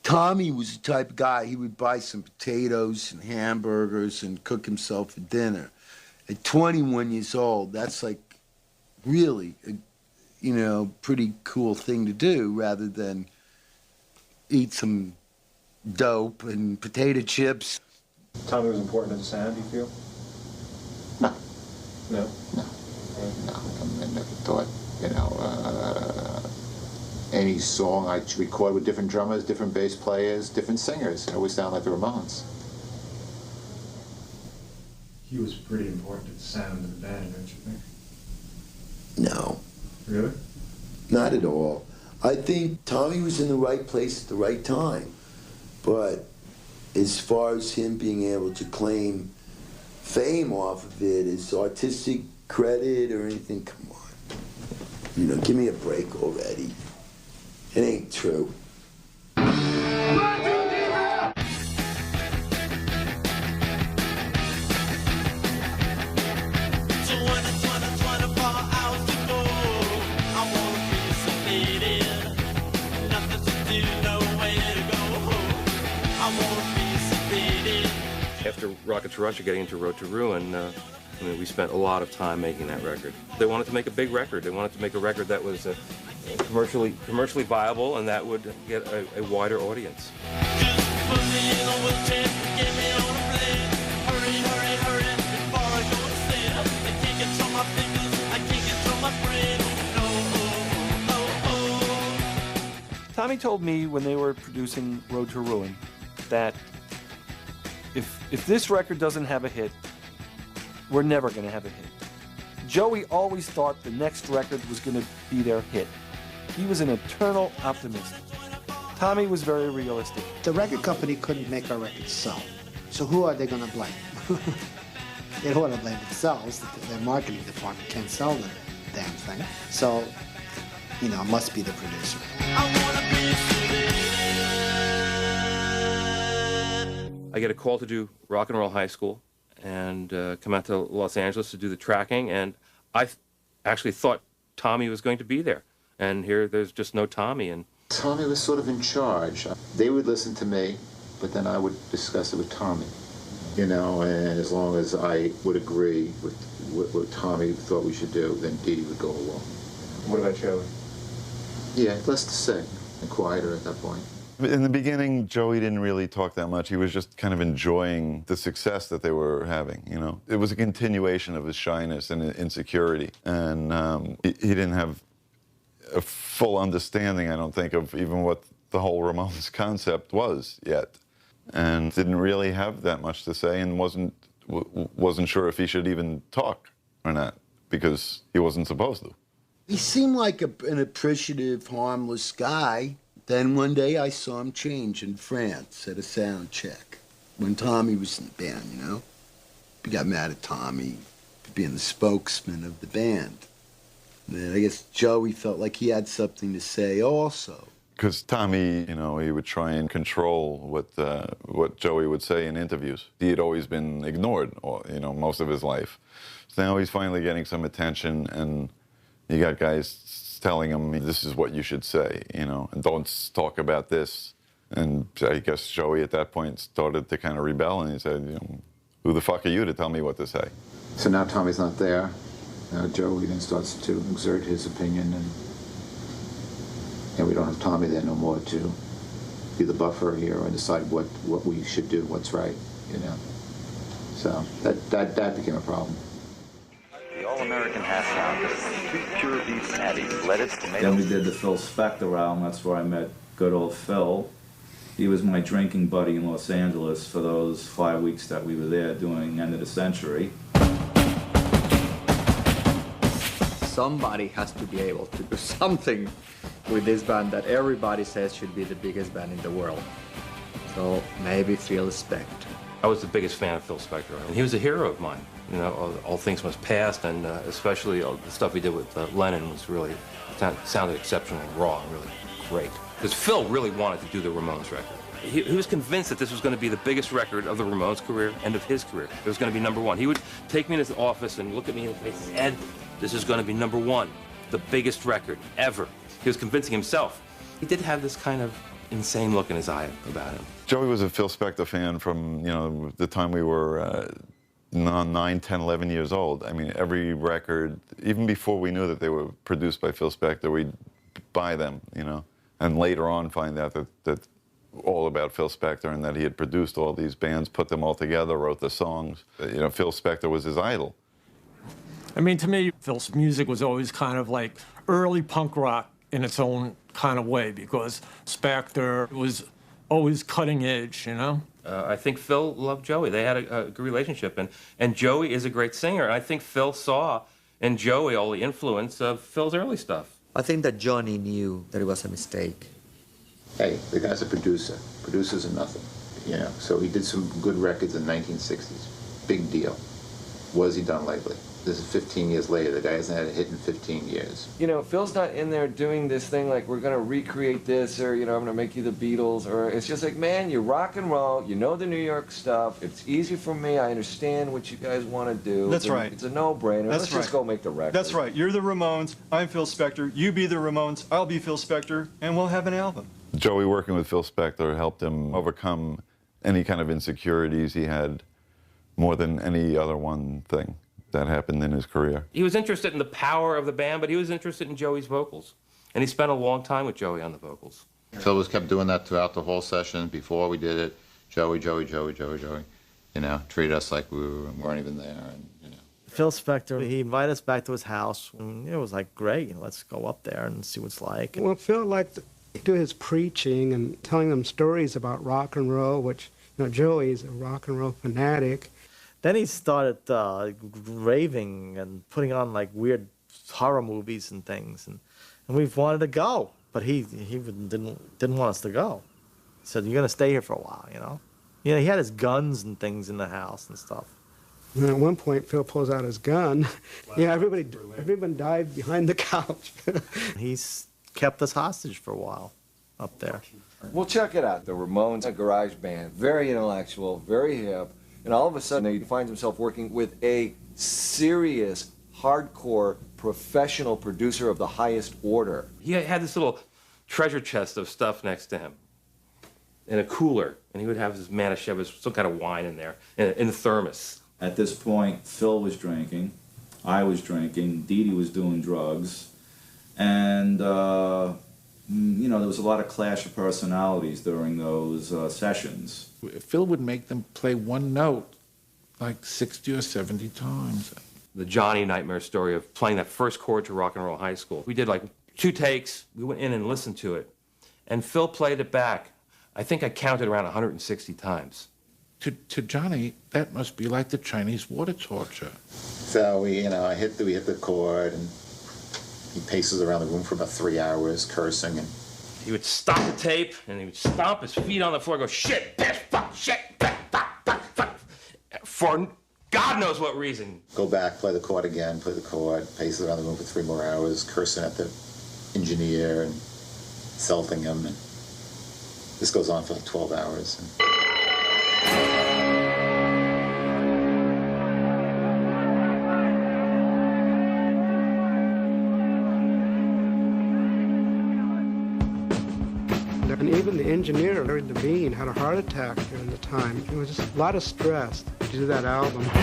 Tommy was the type of guy, he would buy some potatoes and hamburgers and cook himself a dinner. At 21 years old, that's like really a, you know, pretty cool thing to do rather than eat some dope and potato chips. Tommy was important to the sound, do you feel? No. No? No. No, I never thought, you know, any song I record with different drummers, different bass players, different singers. It always sound like the Ramones. He was pretty important to the sound of the band, don't you think? No. Really? Not at all. I think Tommy was in the right place at the right time. But as far as him being able to claim fame off of it as artistic credit or anything, come on. You know, give me a break already. It ain't true. After Rocket to Russia, getting into Road to Ruin, I mean, we spent a lot of time making that record. They wanted to make a big record. They wanted to make a record that was commercially viable and that would get a wider audience. Tommy told me when they were producing Road to Ruin that if this record doesn't have a hit, we're never going to have a hit. Joey always thought the next record was going to be their hit. He was an eternal optimist. Tommy was very realistic. The record company couldn't make our record sell. So who are they going to blame? They don't want to blame themselves. Their marketing department can't sell the damn thing. So, you know, it must be the producer. I get a call to do Rock and Roll High School and come out to Los Angeles to do the tracking, and I actually thought Tommy was going to be there. And here there's just no Tommy. And Tommy was sort of in charge. They would listen to me, but then I would discuss it with Tommy. You know, and as long as I would agree with what Tommy thought we should do, then Dee Dee would go along. What about Joey? Yeah, less to say, and quieter at that point. In the beginning, Joey didn't really talk that much. He was just kind of enjoying the success that they were having, you know. It was a continuation of his shyness and insecurity. And he didn't have a full understanding, I don't think, of even what the whole Ramones concept was yet. And didn't really have that much to say and wasn't sure if he should even talk or not, because he wasn't supposed to. He seemed like an appreciative, harmless guy. Then one day I saw him change in France at a sound check when Tommy was in the band, you know? We got mad at Tommy for being the spokesman of the band. And then I guess Joey felt like he had something to say also. Because Tommy, you know, he would try and control what Joey would say in interviews. He had always been ignored, you know, most of his life. So now he's finally getting some attention, and you got guys telling him, this is what you should say, you know, and don't talk about this. And I guess Joey at that point started to kind of rebel, and he said, you know, who the fuck are you to tell me what to say? So now Tommy's not there. Joey then starts to exert his opinion, and we don't have Tommy there no more to be the buffer here and decide what we should do, what's right, you know. So that became a problem. The all-American half pound of 2 pure beef patties, lettuce, tomatoes. Then we did the Phil Spector album. That's where I met good old Phil. He was my drinking buddy in Los Angeles for those 5 weeks that we were there doing End of the Century. Somebody has to be able to do something with this band that everybody says should be the biggest band in the world. So maybe Phil Spector. I was the biggest fan of Phil Spector, and he was a hero of mine. You know, All Things Must Pass, and especially the stuff he did with Lennon was really, sounded exceptionally raw and really great. Because Phil really wanted to do the Ramones record. He was convinced that this was going to be the biggest record of the Ramones' career and of his career. It was going to be #1. He would take me in his office and look at me in the face and say, Ed, this is going to be #1, the biggest record ever. He was convincing himself. He did have this kind of insane look in his eye about him. Joey was a Phil Spector fan from, the time we were 9, 10, 11 years old. I mean, every record, even before we knew that they were produced by Phil Spector, we'd buy them, and later on find out that all about Phil Spector and that he had produced all these bands, put them all together, wrote the songs. Phil Spector was his idol. I mean, to me, Phil's music was always kind of like early punk rock in its own kind of way, because Spector was always cutting edge, I think Phil loved Joey. They had a good relationship, and Joey is a great singer. And I think Phil saw in Joey all the influence of Phil's early stuff. I think that Johnny knew that it was a mistake. Hey, the guy's a producer. Producers are nothing, So he did some good records in the 1960s. Big deal. What has he done lately? This is 15 years later. The guy hasn't had a hit in 15 years. Phil's not in there doing this thing like, we're going to recreate this, or, I'm going to make you the Beatles, or it's just like, man, you rock and roll, you know the New York stuff, it's easy for me, I understand what you guys want to do. That's right. It's a no-brainer. Let's just go make the record. That's right. You're the Ramones, I'm Phil Spector, you be the Ramones, I'll be Phil Spector, and we'll have an album. Joey working with Phil Spector helped him overcome any kind of insecurities he had more than any other one thing that happened in his career. He was interested in the power of the band, but he was interested in Joey's vocals. And he spent a long time with Joey on the vocals. Phil was kept doing that throughout the whole session. Before we did it, Joey. Treated us like we weren't even there. And, Phil Spector, he invited us back to his house. And it was like, great, let's go up there and see what it's like. Well, Phil liked to do his preaching and telling them stories about rock and roll, which, Joey's a rock and roll fanatic. Then he started raving and putting on like weird horror movies and things, and we wanted to go, but he didn't want us to go. He said, "You're gonna stay here for a while, He had his guns and things in the house and stuff. And at one point, Phil pulls out his gun. Everyone dived behind the couch. He's kept us hostage for a while up there. Well, check it out. The Ramones, a garage band, very intellectual, very hip. And all of a sudden, he finds himself working with a serious, hardcore, professional producer of the highest order. He had this little treasure chest of stuff next to him in a cooler, and he would have his Manischewitz, some kind of wine in there, in a thermos. At this point, Phil was drinking, I was drinking, Dee Dee was doing drugs, and, there was a lot of clash of personalities during those sessions. Phil would make them play one note like 60 or 70 times. The Johnny nightmare story of playing that first chord to Rock and Roll High School. We did like 2 takes. We went in and listened to it. And Phil played it back. I think I counted around 160 times. To Johnny, that must be like the Chinese water torture. So we hit the chord, and he paces around the room for about 3 hours, cursing. And he would stop the tape, and he would stomp his feet on the floor, and go, shit, bitch, fuck, shit, fuck, for God knows what reason. Go back, play the chord again, play the chord, paces around the room for 3 more hours, cursing at the engineer and insulting him. And this goes on for like 12 hours. And even the engineer, Larry Levine, had a heart attack during the time. It was just a lot of stress to do that album. Well,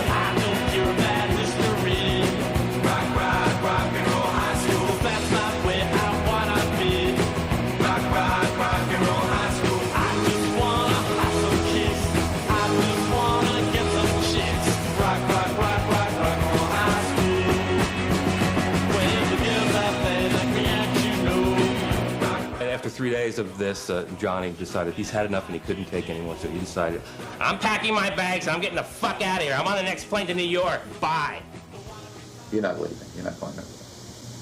I know you're a bad history. Rock and roll high school. That's not where I wanna be. Rock and roll high school. I just wanna have some kicks. I just wanna get some chicks. Rock and roll high school. When the girls out there like me and you know. And after 3 days of this, Johnny decided he's had enough and he couldn't take anymore, so he decided, I'm packing my bags, I'm getting the fuck out of here. I'm on the next plane to New York. Bye. You're not leaving. You're not going nowhere.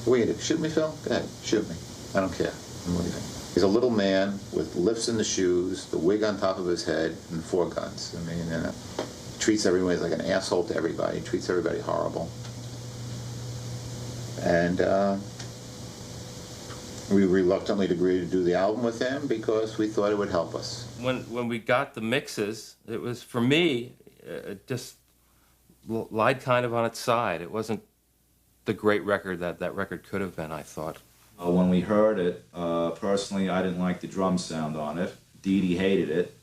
What are you going to do? Shoot me, Phil? Go ahead. Shoot me. I don't care. I'm leaving. He's a little man with lifts in the shoes, the wig on top of his head, and 4 guns. I mean, he treats everyone like an asshole to everybody. He treats everybody horrible. And we reluctantly agreed to do the album with him because we thought it would help us. When we got the mixes, it was, for me, it just lied kind of on its side. It wasn't the great record that record could have been, I thought. When we heard it, personally, I didn't like the drum sound on it. Dee Dee hated it.